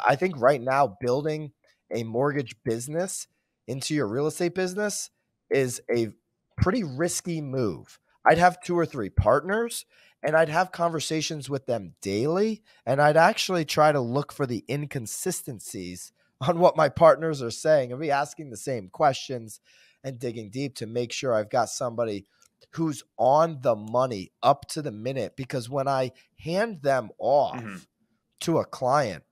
I think right now building a mortgage business into your real estate business is a pretty risky move. I'd have 2 or 3 partners and I'd have conversations with them daily, and I'd actually try to look for the inconsistencies on what my partners are saying and be asking the same questions and digging deep to make sure I've got somebody who's on the money up to the minute, because when I hand them off to a client,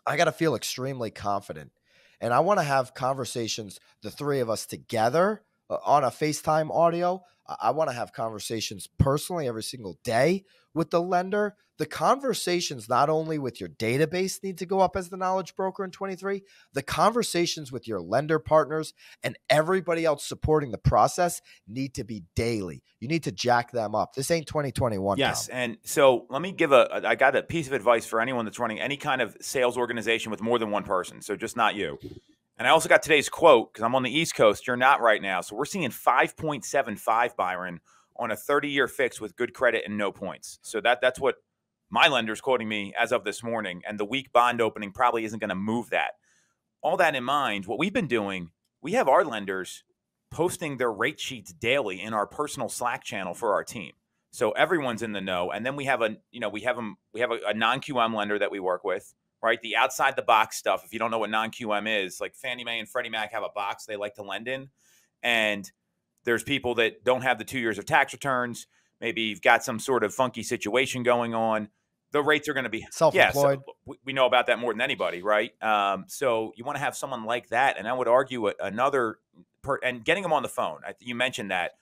I got to feel extremely confident. And I want to have conversations, the 3 of us together on a FaceTime audio. I want to have conversations personally every single day with the lender. The conversations not only with your database need to go up as the knowledge broker in 23, the conversations with your lender partners and everybody else supporting the process need to be daily. You need to jack them up. This ain't 2021. Yes. Tom. And so let me give I got a piece of advice for anyone that's running any kind of sales organization with more than one person. So just not you. And I also got today's quote because I'm on the East Coast. You're not right now. So we're seeing 5.75, Byron, on a 30-year fix with good credit and no points. So that's what my lender's quoting me as of this morning. And the weak bond opening probably isn't going to move that. All that in mind, what we've been doing, we have our lenders posting their rate sheets daily in our personal Slack channel for our team. So everyone's in the know. And then we have a non-QM lender that we work with. Right, the outside the box stuff. If you don't know what non-QM is, like Fannie Mae and Freddie Mac have a box they like to lend in, and there's people that don't have the 2 years of tax returns. Maybe you've got some sort of funky situation going on. The rates are going to be Self-employed. Yeah, so we know about that more than anybody, right? So you want to have someone like that, and I would argue and getting them on the phone. You mentioned that.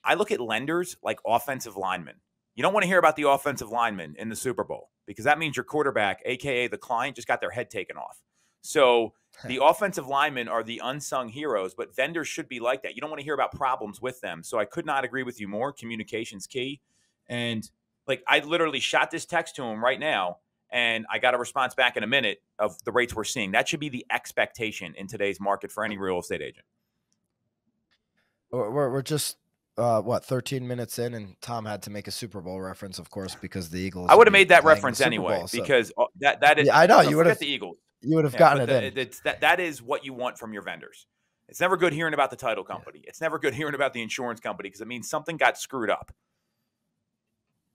I look at lenders like offensive linemen. You don't want to hear about the offensive lineman in the Super Bowl because that means your quarterback, a.k.a. the client, just got their head taken off. So the offensive linemen are the unsung heroes, but vendors should be like that. You don't want to hear about problems with them. So I could not agree with you more. Communication's key. And like I literally shot this text to him right now, and I got a response back in a minute of the rates we're seeing. That should be the expectation in today's market for any real estate agent. We're just 13 minutes in, and Tom had to make a Super Bowl reference, of course, because the Eagles. I would have made that reference anyway, Bowl, because that is. Yeah, I know you would have the Eagles. You would have gotten it in. That is what you want from your vendors. It's never good hearing about the title company. Yeah. It's never good hearing about the insurance company because it means something got screwed up.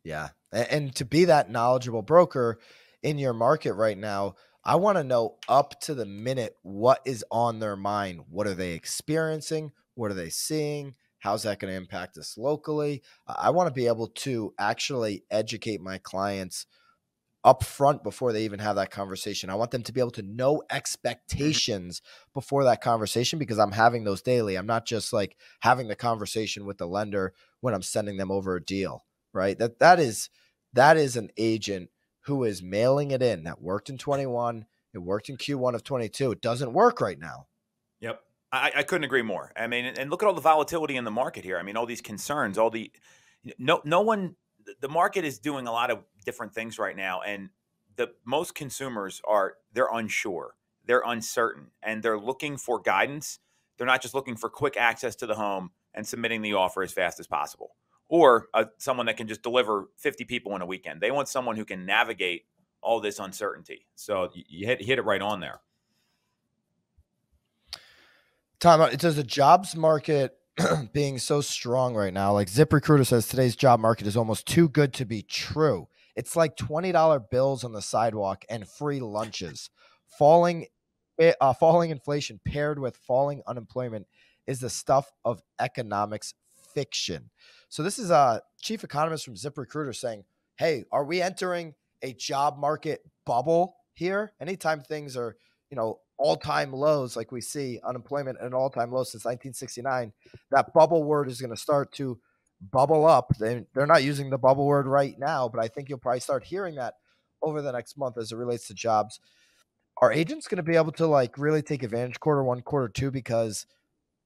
Yeah, and to be that knowledgeable broker in your market right now, I want to know up to the minute what is on their mind. What are they experiencing? What are they seeing? How's that going to impact us locally? I want to be able to actually educate my clients up front before they even have that conversation. I want them to be able to know expectations before that conversation because I'm having those daily. I'm not just like having the conversation with the lender when I'm sending them over a deal, right? That is an agent who is mailing it in. That worked in 21. It worked in Q1 of 22. It doesn't work right now. Yep. I couldn't agree more. I mean, and look at all the volatility in the market here. I mean, all these concerns, no one, the market is doing a lot of different things right now. And most consumers they're unsure, they're uncertain, and they're looking for guidance. They're not just looking for quick access to the home and submitting the offer as fast as possible, or someone that can just deliver 50 people in a weekend. They want someone who can navigate all this uncertainty. So you hit it right on there. Tom, does the jobs market being so strong right now, like ZipRecruiter says, today's job market is almost too good to be true. It's like $20 bills on the sidewalk and free lunches. Falling inflation paired with falling unemployment is the stuff of economics fiction. So this is a chief economist from ZipRecruiter saying, hey, are we entering a job market bubble here? Anytime things are, all-time lows, like we see unemployment at an all-time low since 1969, that bubble word is going to start to bubble up. They're not using the bubble word right now, but I think you'll probably start hearing that over the next month as it relates to jobs. Are agents going to be able to really take advantage quarter one, quarter two, because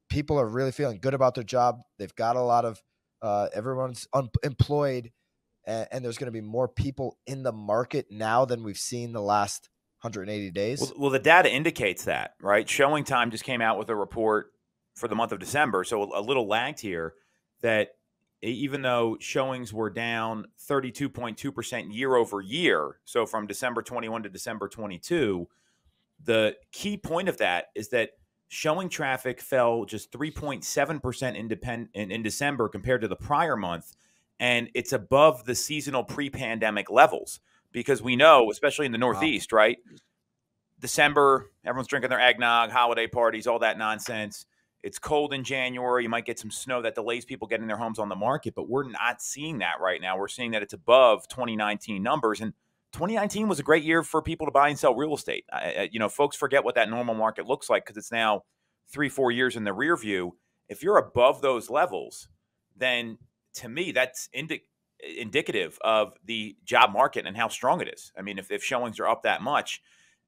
people are really feeling good about their job? They've got a lot of everyone's unemployed, and there's going to be more people in the market now than we've seen the last 180 days. Well, the data indicates that, right? Showing Time just came out with a report for the month of December, so a little lagged here, that even though showings were down 32.2% year over year, so from December 21 to December 22, the key point of that is that showing traffic fell just 3.7% in December compared to the prior month. And it's above the seasonal pre-pandemic levels because we know, especially in the Wow. Northeast, right? December, everyone's drinking their eggnog, holiday parties, all that nonsense. It's cold in January. You might get some snow that delays people getting their homes on the market, but we're not seeing that right now. We're seeing that it's above 2019 numbers. And 2019 was a great year for people to buy and sell real estate. Folks forget what that normal market looks like because it's now 3-4 years in the rear view. If you're above those levels, then to me, that's indicative of the job market and how strong it is. I mean, if showings are up that much,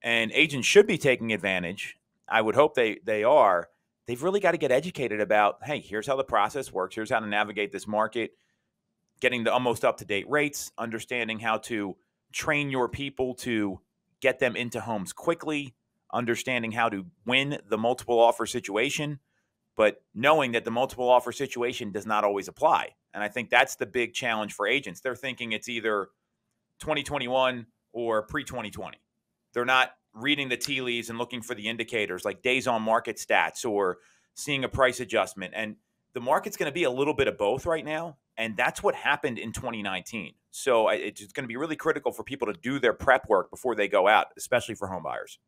and agents should be taking advantage. I would hope they are. They've really got to get educated about, hey, here's how the process works. Here's how to navigate this market, getting the almost up-to-date rates, understanding how to train your people to get them into homes quickly, understanding how to win the multiple offer situation, but knowing that the multiple offer situation does not always apply. And I think that's the big challenge for agents. They're thinking it's either 2021 or pre-2020. They're not reading the tea leaves and looking for the indicators like days on market stats or seeing a price adjustment. And the market's going to be a little bit of both right now. And that's what happened in 2019. So it's going to be really critical for people to do their prep work before they go out, especially for home buyers.